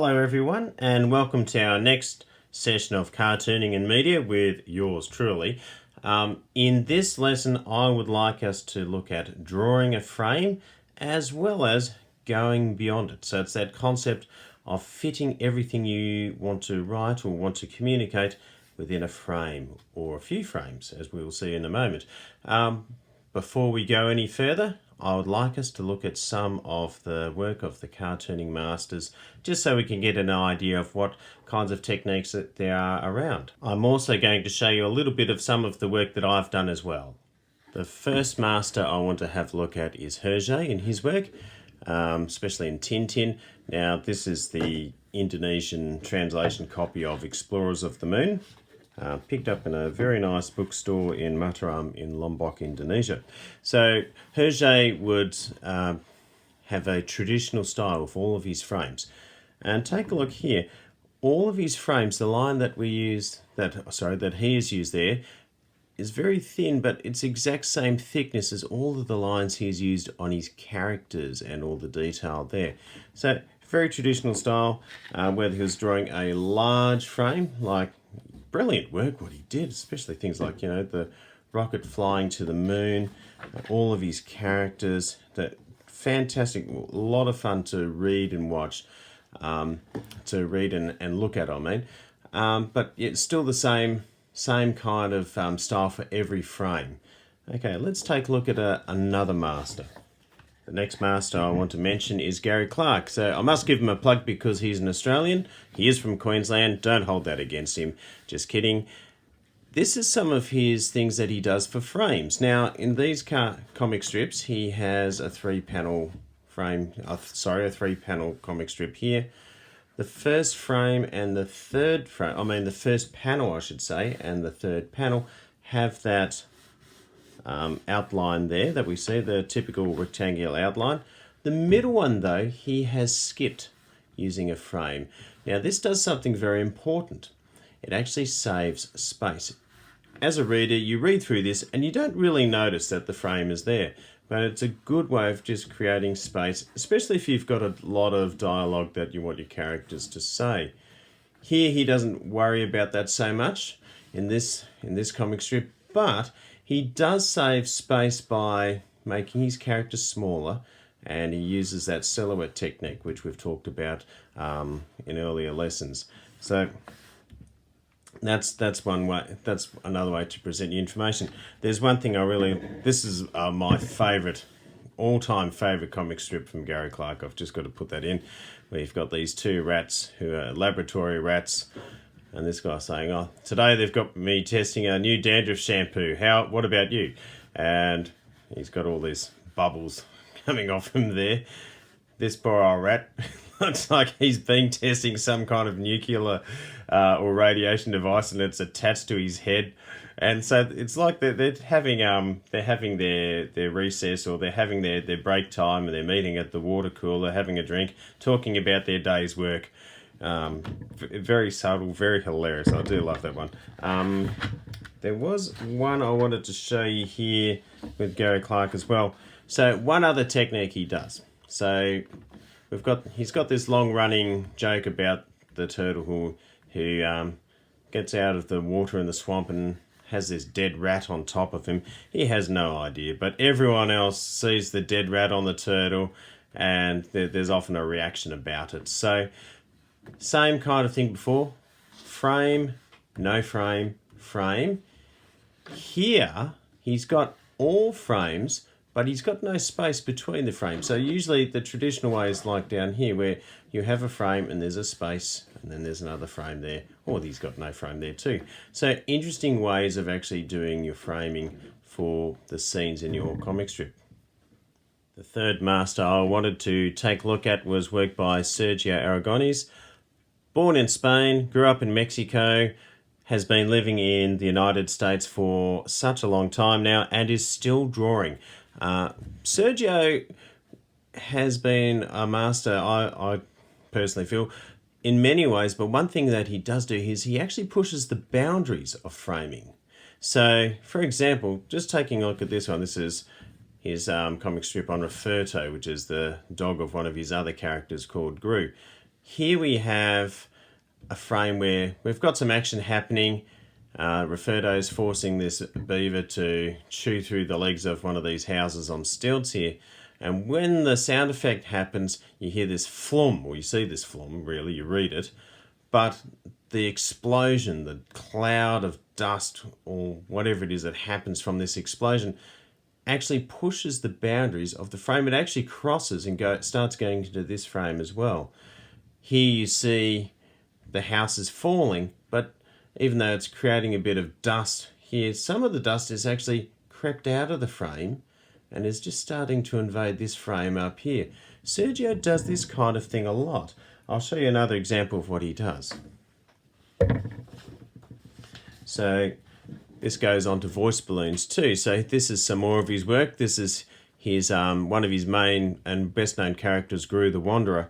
Hello everyone, and welcome to our next session of cartooning and media with yours truly. In this lesson I would like us to look at drawing a frame as well as going beyond it. So it's that concept of fitting everything you want to write or want to communicate within a frame or a few frames, as we will see in a moment. Before we go any further, I would like us to look at some of the work of the cartooning masters, just so we can get an idea of what kinds of techniques that there are around. I'm also going to show you a little bit of some of the work that I've done as well. The first master I want to have a look at is Hergé and his work, especially in Tintin. Now this is the Indonesian translation copy of Explorers of the Moon. Picked up in a very nice bookstore in Mataram in Lombok, Indonesia. So Hergé would have a traditional style of all of his frames. And take a look here. All of his frames, the line that he has used there, is very thin, but it's exact same thickness as all of the lines he's used on his characters and all the detail there. So very traditional style, whether he was drawing a large frame, like brilliant work what he did, especially things like, the rocket flying to the moon, all of his characters, that fantastic, a lot of fun to read and watch, to read and look at, but it's still the same kind of style for every frame. Okay, let's take a look at another master. The next master I want to mention is Gary Clarke. So I must give him a plug because he's an Australian. He is from Queensland. Don't hold that against him. Just kidding. This is some of his things that he does for frames. Now, in these comic strips, he has a three-panel comic strip here. The first frame and the third frame, the first panel, I should say, and the third panel have that outline there that we see, the typical rectangular outline. The middle one though, he has skipped using a frame. Now this does something very important. It actually saves space. As a reader, you read through this and you don't really notice that the frame is there, but it's a good way of just creating space, especially if you've got a lot of dialogue that you want your characters to say. Here he doesn't worry about that so much in this comic strip, but he does save space by making his characters smaller, and he uses that silhouette technique, which we've talked about in earlier lessons. So that's one way. That's another way to present you information. There's one thing this is my all-time favourite comic strip from Gary Clarke. I've just got to put that in. We've got these two rats who are laboratory rats. And this guy saying, "Oh, today they've got me testing a new dandruff shampoo. What about you?" And he's got all these bubbles coming off him there. This poor old rat looks like he's been testing some kind of nuclear or radiation device, and it's attached to his head. And so it's like they're having their recess, or they're having their break time, and they're meeting at the water cooler, having a drink, talking about their day's work. Very subtle, very hilarious. I do love that one. There was one I wanted to show you here with Gary Clarke as well. So one other technique he does. So he's got this long running joke about the turtle who gets out of the water in the swamp and has this dead rat on top of him. He has no idea, but everyone else sees the dead rat on the turtle, and there's often a reaction about it. So same kind of thing before. Frame, no frame, frame. Here, he's got all frames, but he's got no space between the frames. So usually the traditional way is like down here, where you have a frame and there's a space, and then there's another frame there, or he's got no frame there too. So interesting ways of actually doing your framing for the scenes in your comic strip. The third master I wanted to take a look at was work by Hergé Aragonés. Born in Spain, grew up in Mexico, has been living in the United States for such a long time now, and is still drawing. Sergio has been a master, I personally feel, in many ways, but one thing that he does do is he actually pushes the boundaries of framing. So, for example, just taking a look at this one, this is his comic strip on Roberto, which is the dog of one of his other characters called Gru. Here we have a frame where we've got some action happening. Roberto's forcing this beaver to chew through the legs of one of these houses on stilts here. And when the sound effect happens, you hear this flum, or you see this flum, really, you read it. But the explosion, the cloud of dust, or whatever it is that happens from this explosion, actually pushes the boundaries of the frame. It actually crosses and starts going into this frame as well. Here you see the house is falling, but even though it's creating a bit of dust here, some of the dust is actually crept out of the frame and is just starting to invade this frame up here. Sergio does this kind of thing a lot. I'll show you another example of what he does. So this goes on to voice balloons too. So this is some more of his work. This is his one of his main and best known characters, Gru the Wanderer.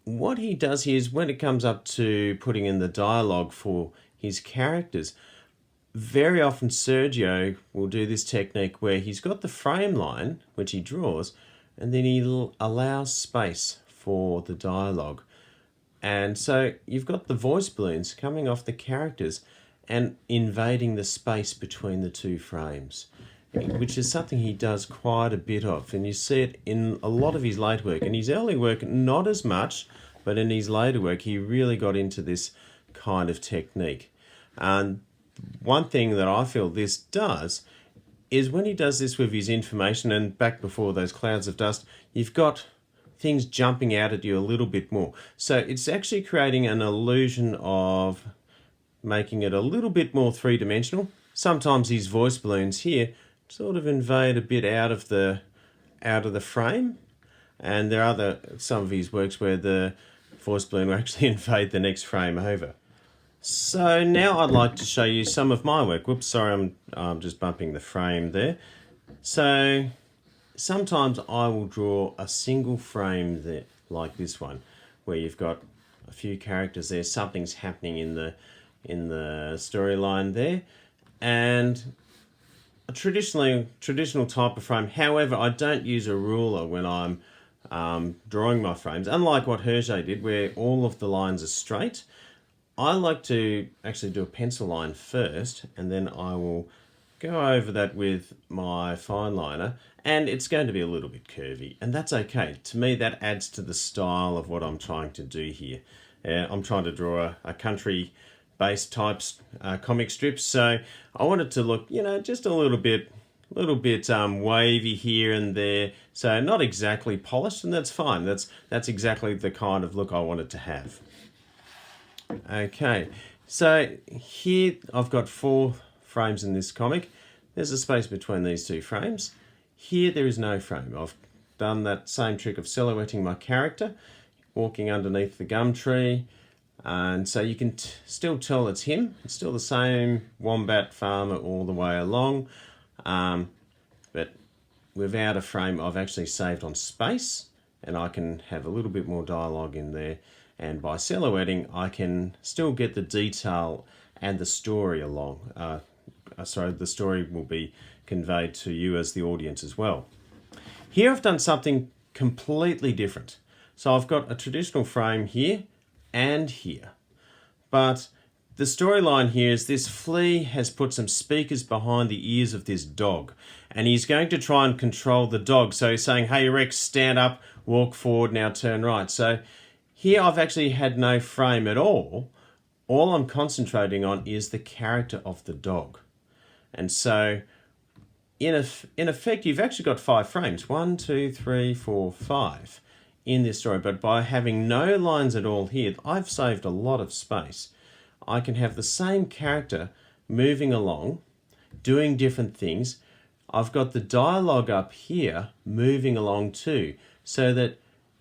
What he does here is when it comes up to putting in the dialogue for his characters, very often Sergio will do this technique where he's got the frame line, which he draws, and then he allows space for the dialogue. And so you've got the voice balloons coming off the characters and invading the space between the two frames, which is something he does quite a bit of. And you see it in a lot of his late work. In his early work, not as much, but in his later work, he really got into this kind of technique. And one thing that I feel this does is when he does this with his information, and back before those clouds of dust, you've got things jumping out at you a little bit more. So it's actually creating an illusion of making it a little bit more three-dimensional. Sometimes these voice balloons here sort of invade a bit out of the frame, and there are some of his works where the voice balloon will actually invade the next frame over. So now I'd like to show you some of my work. Whoops, sorry, I'm just bumping the frame there. So sometimes I will draw a single frame there, like this one, where you've got a few characters there, something's happening in the storyline there, and a traditional type of frame. However, I don't use a ruler when I'm drawing my frames, unlike what Hergé did, where all of the lines are straight. I like to actually do a pencil line first, and then I will go over that with my fine liner, and it's going to be a little bit curvy, and that's okay. To me, that adds to the style of what I'm trying to do here. I'm trying to draw a country-based types comic strips, so I want it to look, just a little bit wavy here and there. So not exactly polished, and that's fine. That's exactly the kind of look I want it to have. Okay, so here I've got 4 frames in this comic. There's a space between these 2 frames. Here there is no frame. I've done that same trick of silhouetting my character, walking underneath the gum tree, and so you can still tell it's him. It's still the same wombat farmer all the way along, but without a frame I've actually saved on space, and I can have a little bit more dialogue in there. And by silhouetting, I can still get the detail and the story along. The story will be conveyed to you as the audience as well. Here I've done something completely different. So I've got a traditional frame here and here. But the storyline here is this flea has put some speakers behind the ears of this dog, and he's going to try and control the dog. So he's saying, "Hey Rex, stand up, walk forward, now turn right." So here I've actually had no frame at all. All I'm concentrating on is the character of the dog. And so in effect, you've actually got 5 frames. 1, 2, 3, 4, 5 in this story. But by having no lines at all here, I've saved a lot of space. I can have the same character moving along, doing different things. I've got the dialogue up here moving along too, so that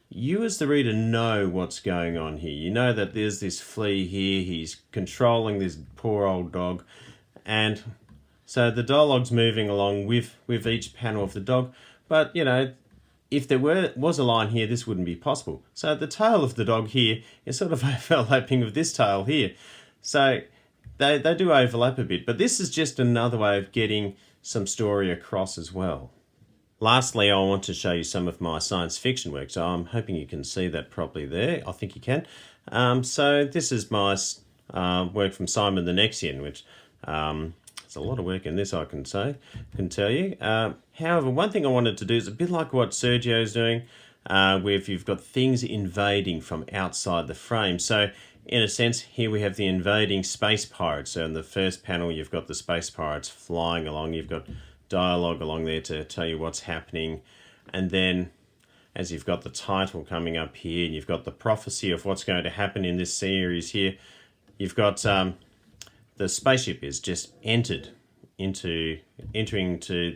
you as the reader know what's going on here. You know that there's this flea here, he's controlling this poor old dog, and so the dialogue's moving along with each panel of the dog. But, if there was a line here, this wouldn't be possible. So the tail of the dog here is sort of overlapping with this tail here. So they do overlap a bit, but this is just another way of getting some story across as well. Lastly, I want to show you some of my science fiction work. So I'm hoping you can see that properly there. I think you can. So this is my work from Simon the Nexian, which there's a lot of work in this, I can tell you. However, one thing I wanted to do is a bit like what Sergio's doing, where if you've got things invading from outside the frame. So in a sense, here we have the invading space pirates. So in the first panel, you've got the space pirates flying along. You've got dialogue along there to tell you what's happening. And then as you've got the title coming up here, and you've got the prophecy of what's going to happen in this series here, you've got the spaceship is just entering into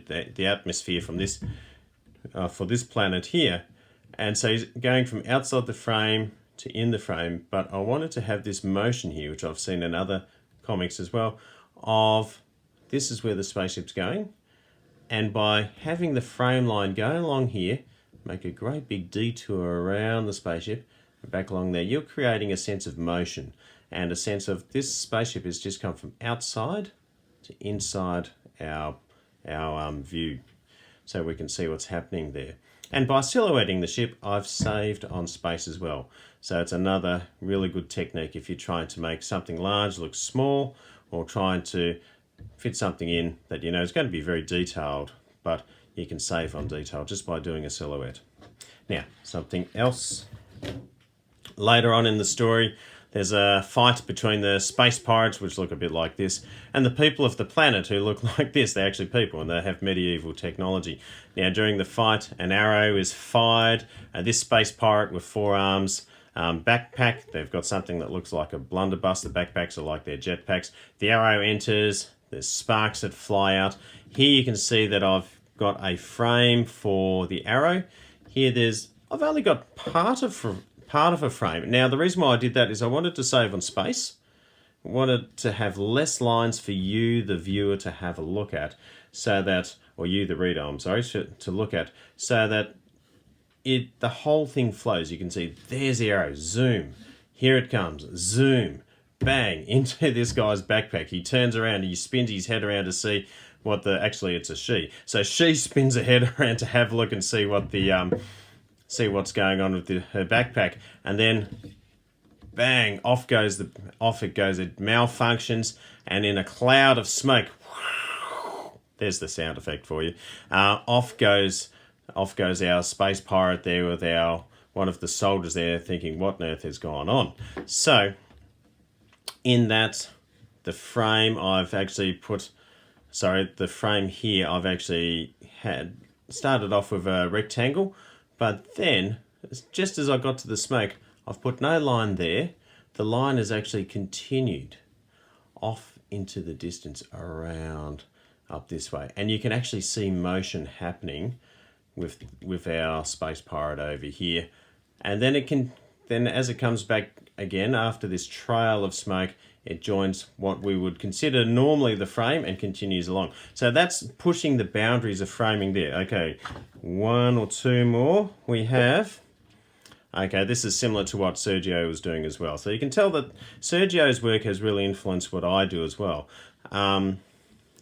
the atmosphere from this for this planet here. And so he's going from outside the frame to in the frame, but I wanted to have this motion here, which I've seen in other comics as well, of this is where the spaceship's going. And by having the frame line go along here, make a great big detour around the spaceship and back along there, you're creating a sense of motion and a sense of this spaceship has just come from outside to inside our view, so we can see what's happening there. And by silhouetting the ship, I've saved on space as well. So it's another really good technique if you're trying to make something large look small, or trying to fit something in that you know is going to be very detailed, but you can save on detail just by doing a silhouette. Now, something else. Later on in the story, there's a fight between the space pirates, which look a bit like this, and the people of the planet, who look like this. They're actually people, and they have medieval technology. Now, during the fight, an arrow is fired, and this space pirate with 4 arms, backpack, they've got something that looks like a blunderbuss. The backpacks are like their jetpacks. The arrow enters, there's sparks that fly out. Here you can see that I've got a frame for the arrow. Here I've only got part of a frame. Now, the reason why I did that is I wanted to save on space. I wanted to have less lines for you, the viewer, to have a look at, so that, or you, the reader, I'm sorry, to look at, so that the whole thing flows. You can see there's the arrow, zoom, here it comes, zoom, bang, into this guy's backpack. He turns around, he spins his head around to see what actually it's a she. So she spins her head around to have a look and see what see what's going on with her backpack, and then bang, off it goes, it malfunctions, and in a cloud of smoke, there's the sound effect for you, off goes our space pirate there with one of the soldiers there thinking, what on earth has gone on? So in that, the frame here I've actually had started off with a rectangle, but then just as I got to the smoke, I've put no line there. The line has actually continued off into the distance around up this way, and you can actually see motion happening with our space pirate over here. And then as it comes back again after this trail of smoke, it joins what we would consider normally the frame and continues along. So that's pushing the boundaries of framing there. Okay, 1 or 2 more we have. Okay, this is similar to what Sergio was doing as well. So you can tell that Sergio's work has really influenced what I do as well.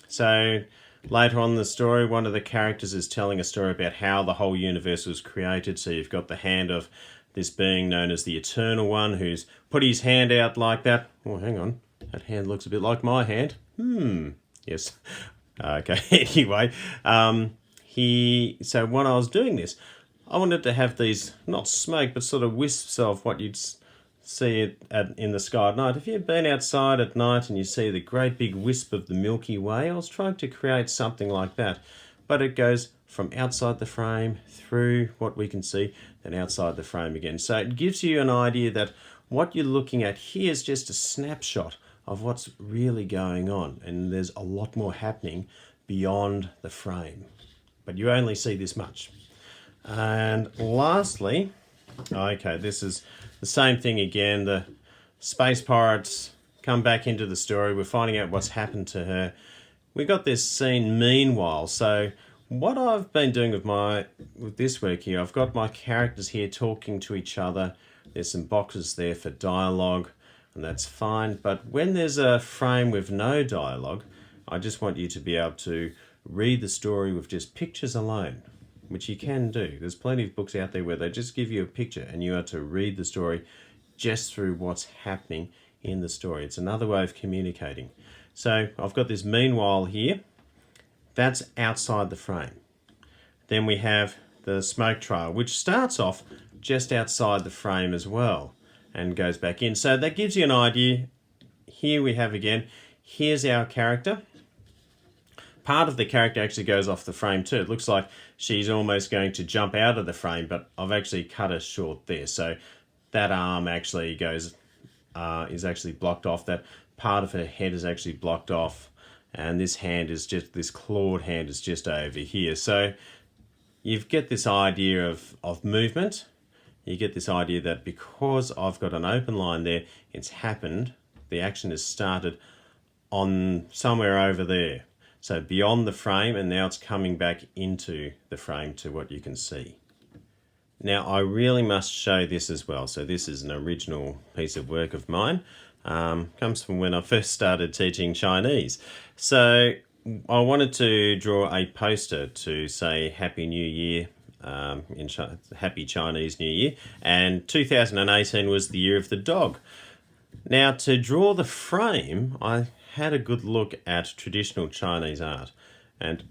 So later on in the story, one of the characters is telling a story about how the whole universe was created. So you've got the hand of this being known as the Eternal One, who's put his hand out like that. Oh, hang on. That hand looks a bit like my hand. Yes. Okay, anyway. So when I was doing this, I wanted to have these, not smoke, but sort of wisps of what you'd see in the sky at night. If you've been outside at night and you see the great big wisp of the Milky Way, I was trying to create something like that. But it goes from outside the frame through what we can see, then outside the frame again. So it gives you an idea that what you're looking at here is just a snapshot of what's really going on. And there's a lot more happening beyond the frame. But you only see this much. And lastly, okay, this is the same thing again. The space pirates come back into the story. We're finding out what's happened to her. We got this scene meanwhile. So what I've been doing with this work here, I've got my characters here talking to each other. There's some boxes there for dialogue, and that's fine. But when there's a frame with no dialogue, I just want you to be able to read the story with just pictures alone. which you can do. There's plenty of books out there where they just give you a picture and you are to read the story just through what's happening in the story. It's another way of communicating. So I've got this meanwhile here. That's outside the frame. Then we have the smoke trail, which starts off just outside the frame as well and goes back in. So that gives you an idea. Here we have again, here's our character. Part of the character actually goes off the frame too. It looks like she's almost going to jump out of the frame, but I've actually cut her short there. So that arm actually goes, is actually blocked off. That part of her head is actually blocked off. And this hand is just, this clawed hand is just over here. So you get this idea of movement. You get this idea that because I've got an open line there, it's happened. The action has started on somewhere over there. So beyond the frame, and now it's coming back into the frame to what you can see. Now I really must show this as well. So this is an original piece of work of mine. Comes from when I first started teaching Chinese. So I wanted to draw a poster to say Happy New Year, Happy Chinese New Year, and 2018 was the year of the dog. Now to draw the frame, I had a good look at traditional Chinese art, and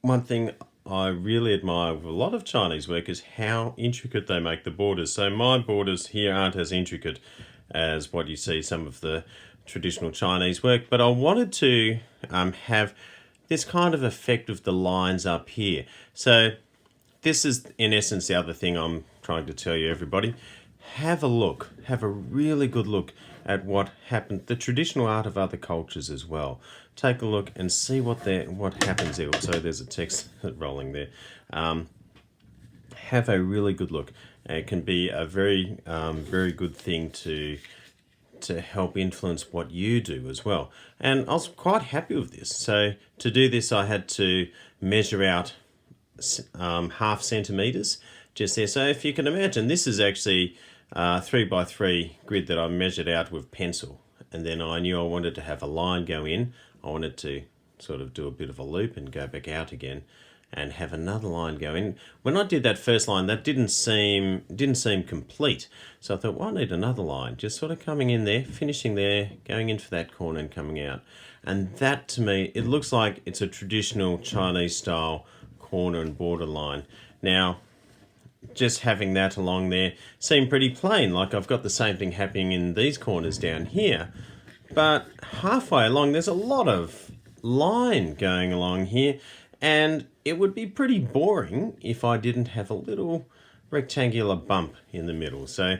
one thing I really admire with a lot of Chinese work is how intricate they make the borders. So my borders here aren't as intricate as what you see some of the traditional Chinese work, but I wanted to have this kind of effect of the lines up here. So this is in essence the other thing I'm trying to tell you, everybody. Have a look, have a really good look at what happened, the traditional art of other cultures as well. Take a look and see what happens there. So there's a text rolling there. Have a really good look. It can be a very, very good thing to help influence what you do as well. And I was quite happy with this. So to do this, I had to measure out half centimeters just there. So if you can imagine, this is actually 3x3 grid that I measured out with pencil. And then I knew I wanted to have a line go in. I wanted to sort of do a bit of a loop and go back out again and have another line go in. When I did that first line, that didn't seem complete. So I thought, well, I need another line, just sort of coming in there, finishing there, going in for that corner and coming out. And that to me, it looks like it's a traditional Chinese style corner and border line. Now, just having that along there seemed pretty plain, like I've got the same thing happening in these corners down here. But halfway along, there's a lot of line going along here, and it would be pretty boring if I didn't have a little rectangular bump in the middle. So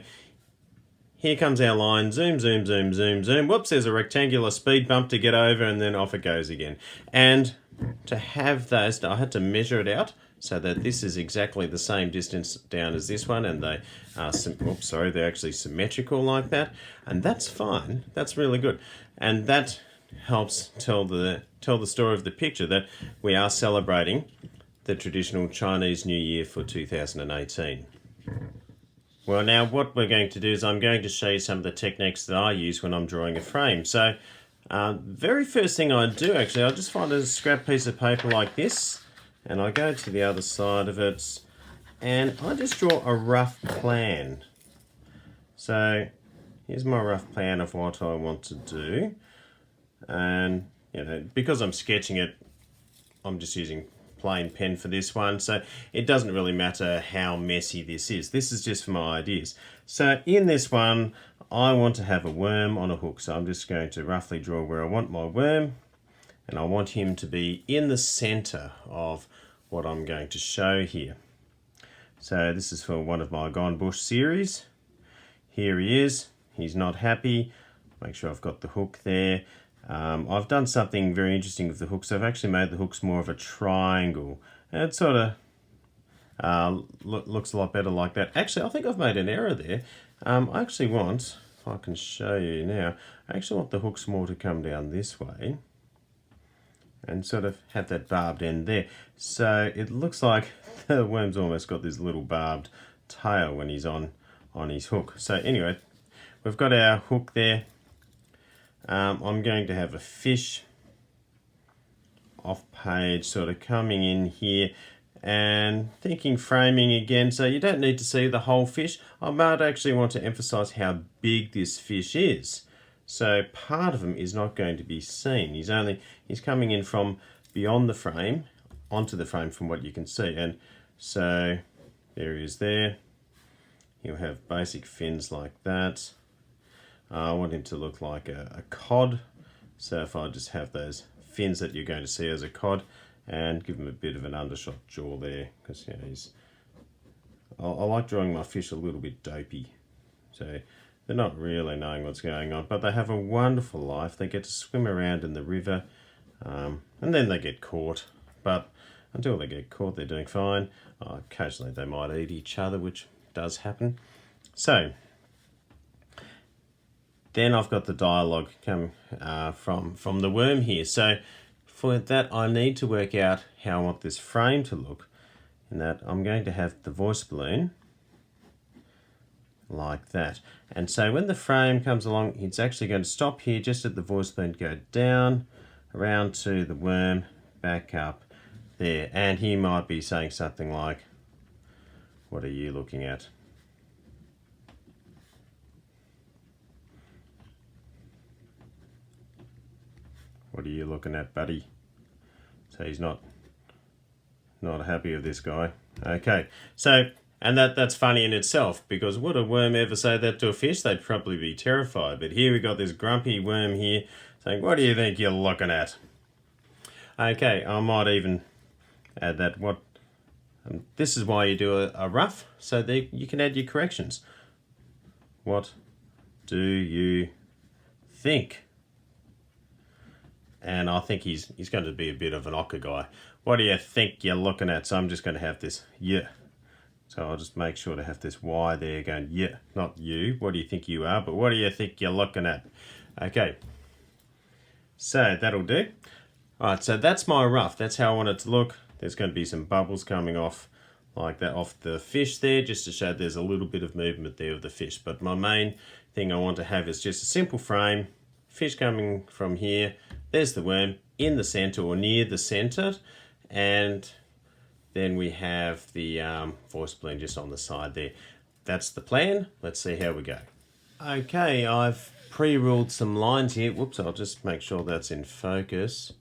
here comes our line, zoom, zoom, zoom, zoom, zoom. Whoops, there's a rectangular speed bump to get over, and then off it goes again. And to have those, I had to measure it out so that this is exactly the same distance down as this one, and they are, they're actually symmetrical like that, and that's fine. That's really good, and that helps tell the story of the picture that we are celebrating the traditional Chinese New Year for 2018. Well, now what we're going to do is I'm going to show you some of the techniques that I use when I'm drawing a frame. So, very first thing I do actually, I just find a scrap piece of paper like this, and I go to the other side of it, and I just draw a rough plan. So here's my rough plan of what I want to do. And, you know, because I'm sketching it, I'm just using plain pen for this one. So it doesn't really matter how messy this is. This is just for my ideas. So in this one, I want to have a worm on a hook. So I'm just going to roughly draw where I want my worm. And I want him to be in the center of what I'm going to show here. So this is for one of my Gone Bush series. Here he is. He's not happy. Make sure I've got the hook there. I've done something very interesting with the hooks. I've actually made the hooks more of a triangle. And it sort of looks a lot better like that. Actually, I think I've made an error there. I actually want, if I can show you now, I actually want the hooks more to come down this way and sort of have that barbed end there. So it looks like the worm's almost got this little barbed tail when he's on his hook. So anyway, we've got our hook there. I'm going to have a fish off page sort of coming in here, and thinking framing again, so you don't need to see the whole fish. I might actually want to emphasize how big this fish is. So part of him is not going to be seen. He's coming in from beyond the frame onto the frame from what you can see. And so there he is there. He'll have basic fins like that. I want him to look like a cod. So if I just have those fins that you're going to see as a cod, and give him a bit of an undershot jaw there, because I like drawing my fish a little bit dopey. So they're not really knowing what's going on, but they have a wonderful life. They get to swim around in the river, and then they get caught. But until they get caught, they're doing fine. Occasionally they might eat each other, which does happen. So then I've got the dialogue come from the worm here. So for that, I need to work out how I want this frame to look. In that I'm going to have the voice balloon like that. And so when the frame comes along, it's actually going to stop here just at the voice balloon, go down, around to the worm, back up there. And he might be saying something like, "What are you looking at?" "What are you looking at, buddy?" So he's not happy with this guy. Okay, so, and that's funny in itself, because would a worm ever say that to a fish? They'd probably be terrified. But here we got this grumpy worm here saying, "What do you think you're looking at?" Okay, I might even add that this is why you do a rough, so that you can add your corrections. What do you think? And I think he's going to be a bit of an ochre guy. What do you think you're looking at? So I'm just going to have this yeah. So I'll just make sure to have this Y there going yeah, not you. What do you think you are? But what do you think you're looking at? Okay. So that'll do. All right, so that's my rough. That's how I want it to look. There's going to be some bubbles coming off like that off the fish there, just to show there's a little bit of movement there of the fish. But my main thing I want to have is just a simple frame, fish coming from here. There's the worm in the center or near the center, and then we have the voice balloon just on the side there. That's the plan. Let's see how we go. Okay, I've pre-ruled some lines here. Whoops, I'll just make sure that's in focus.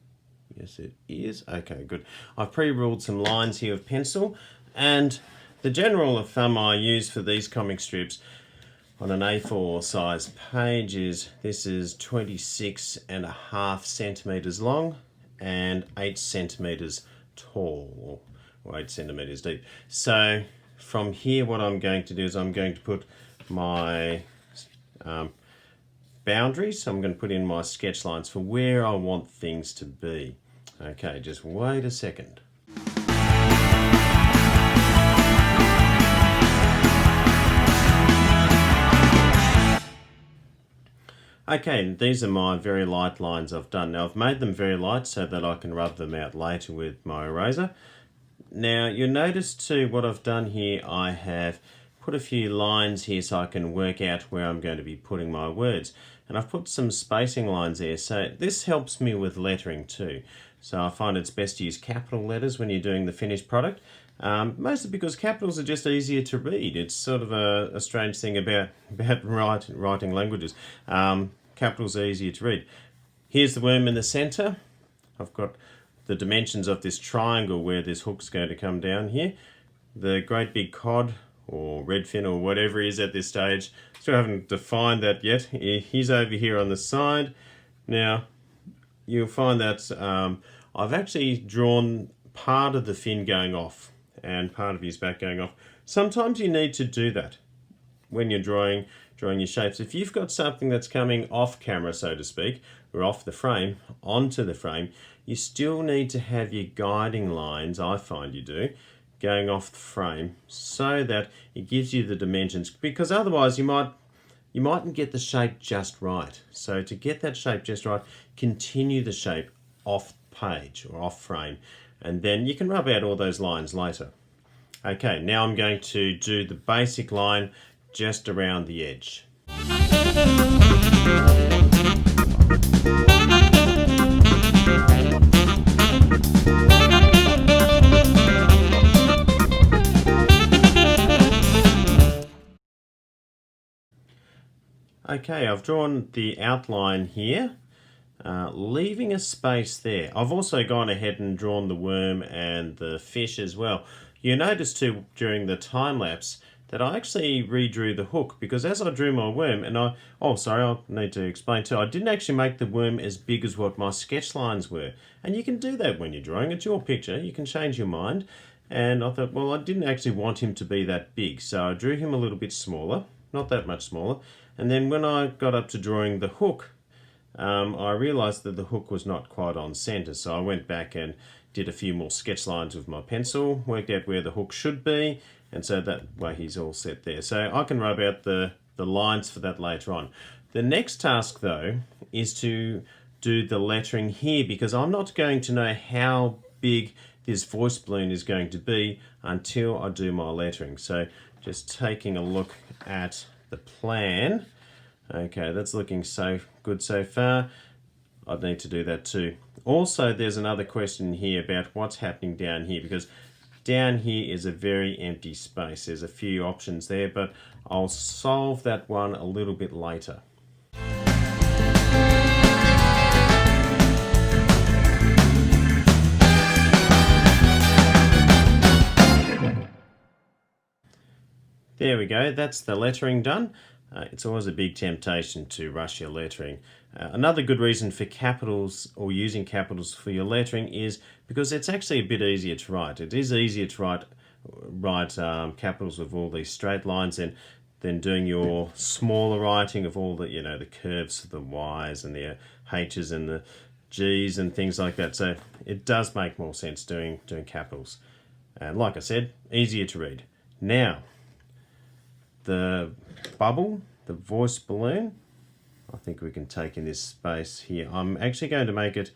Yes, it is. Okay, good. I've pre-ruled some lines here with pencil, and the general rule of thumb I use for these comic strips on an A4 size page is this is 26.5 centimeters long and 8 centimeters tall, or 8 centimeters deep. So from here, what I'm going to do is I'm going to put my boundaries. So I'm going to put in my sketch lines for where I want things to be. Okay, just wait a second. Okay, these are my very light lines I've done. Now I've made them very light so that I can rub them out later with my eraser. Now you'll notice too what I've done here, I have put a few lines here so I can work out where I'm going to be putting my words. And I've put some spacing lines there, so this helps me with lettering too. So I find it's best to use capital letters when you're doing the finished product. Mostly because capitals are just easier to read. It's sort of a strange thing about writing languages. Capitals are easier to read. Here's the worm in the center. I've got the dimensions of this triangle where this hook's going to come down here. The great big cod or redfin or whatever he is at this stage, still haven't defined that yet. He's over here on the side. Now you'll find that I've actually drawn part of the fin going off and part of his back going off. Sometimes you need to do that when you're drawing your shapes. If you've got something that's coming off camera, so to speak, or off the frame, onto the frame, you still need to have your guiding lines, I find you do, going off the frame so that it gives you the dimensions, because otherwise you mightn't get the shape just right. So to get that shape just right, continue the shape off page or off frame, and then you can rub out all those lines later. Okay, now I'm going to do the basic line just around the edge. Okay, I've drawn the outline here, leaving a space there. I've also gone ahead and drawn the worm and the fish as well. You notice too during the time lapse that I actually redrew the hook, because as I drew my worm, and I need to explain too, I didn't actually make the worm as big as what my sketch lines were. And you can do that when you're drawing, it's your picture, you can change your mind. And I thought, well, I didn't actually want him to be that big, so I drew him a little bit smaller, not that much smaller. And then when I got up to drawing the hook, I realised that the hook was not quite on centre, so I went back and did a few more sketch lines with my pencil, worked out where the hook should be, and so that way he's all set there. So I can rub out the lines for that later on. The next task though is to do the lettering here, because I'm not going to know how big this voice balloon is going to be until I do my lettering. So just taking a look at the plan. Okay, that's looking so good so far. I'd need to do that too. Also, there's another question here about what's happening down here, because down here is a very empty space. There's a few options there, but I'll solve that one a little bit later. There we go, that's the lettering done. It's always a big temptation to rush your lettering. Another good reason for capitals or using capitals for your lettering is because it's actually a bit easier to write. It is easier to write capitals with all these straight lines than doing your smaller writing of all the, the curves of the Y's and the H's and the G's and things like that. So it does make more sense doing capitals. And like I said, easier to read. Now, the bubble, the voice balloon, I think we can take in this space here. I'm actually going to make it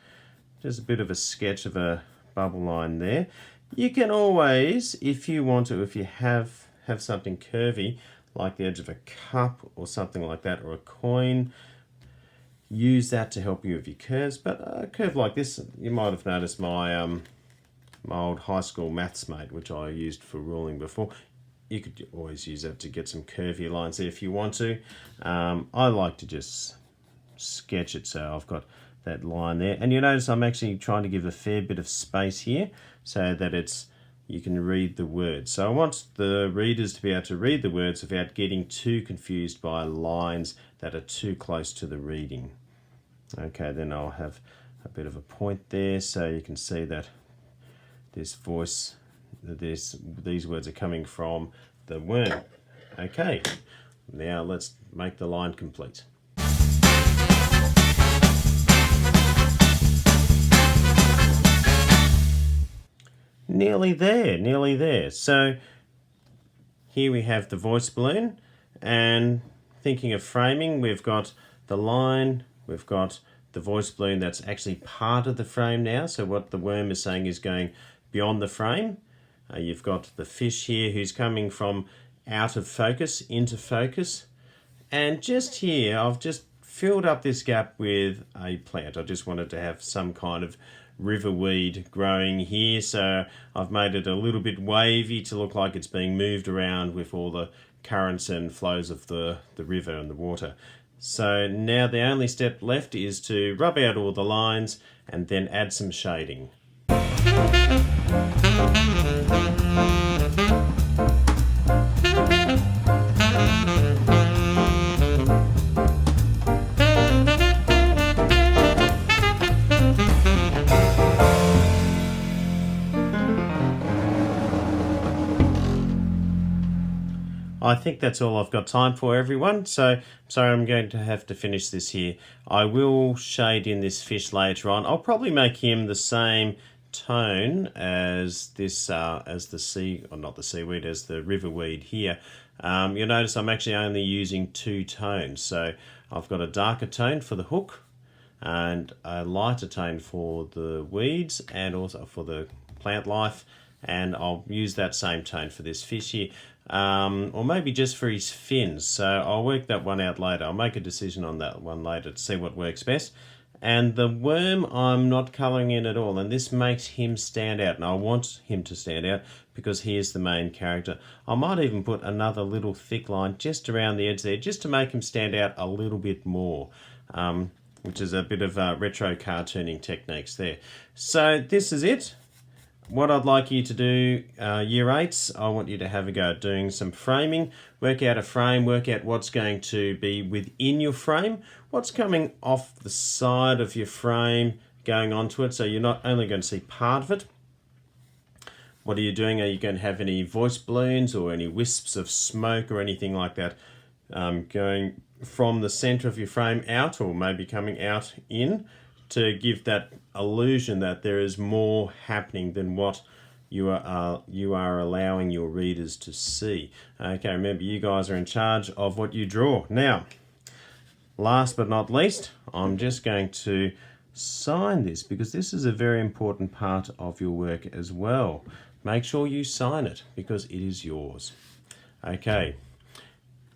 just a bit of a sketch of a bubble line there. You can always, if you want to, if you have something curvy, like the edge of a cup or something like that, or a coin, use that to help you with your curves. But a curve like this, you might have noticed my old high school maths mate, which I used for ruling before. You could always use that to get some curvy lines there if you want to. I like to just sketch it so I've got that line there. And you notice I'm actually trying to give a fair bit of space here so that you can read the words. So I want the readers to be able to read the words without getting too confused by lines that are too close to the reading. Okay, then I'll have a bit of a point there so you can see that this voice, these words are coming from the worm. Okay, now let's make the line complete. Nearly there, nearly there. So here we have the voice balloon, and thinking of framing, we've got the line, we've got the voice balloon that's actually part of the frame now. So what the worm is saying is going beyond the frame. You've got the fish here who's coming from out of focus into focus. And just here, I've just filled up this gap with a plant. I just wanted to have some kind of river weed growing here. So I've made it a little bit wavy to look like it's being moved around with all the currents and flows of the river and the water. So now the only step left is to rub out all the lines and then add some shading. I think that's all I've got time for, everyone. So, sorry, I'm going to have to finish this here. I will shade in this fish later on. I'll probably make him the same tone as this, as the sea, or not the seaweed, as the river weed here. You'll notice I'm actually only using two tones. So I've got a darker tone for the hook and a lighter tone for the weeds and also for the plant life. And I'll use that same tone for this fish here. Or maybe just for his fins. So I'll work that one out later. I'll make a decision on that one later to see what works best. And the worm I'm not colouring in at all, and this makes him stand out, and I want him to stand out because he is the main character. I might even put another little thick line just around the edge there, just to make him stand out a little bit more, which is a bit of retro cartooning techniques there. So this is it. What I'd like you to do, Year 8s, I want you to have a go at doing some framing. Work out a frame, work out what's going to be within your frame, what's coming off the side of your frame going onto it, so you're not only going to see part of it. What are you doing? Are you going to have any voice balloons or any wisps of smoke or anything like that going from the centre of your frame out, or maybe coming out in, to give that illusion that there is more happening than what you are allowing your readers to see. Okay, remember, you guys are in charge of what you draw. Now, last but not least, I'm just going to sign this because this is a very important part of your work as well. Make sure you sign it because it is yours. Okay.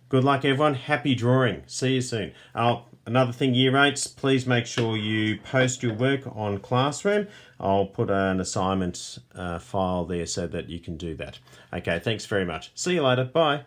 Good luck, everyone. Happy drawing. See you soon. Another thing, Year 8s, please make sure you post your work on Classroom. I'll put an assignment file there so that you can do that. Okay, thanks very much. See you later. Bye.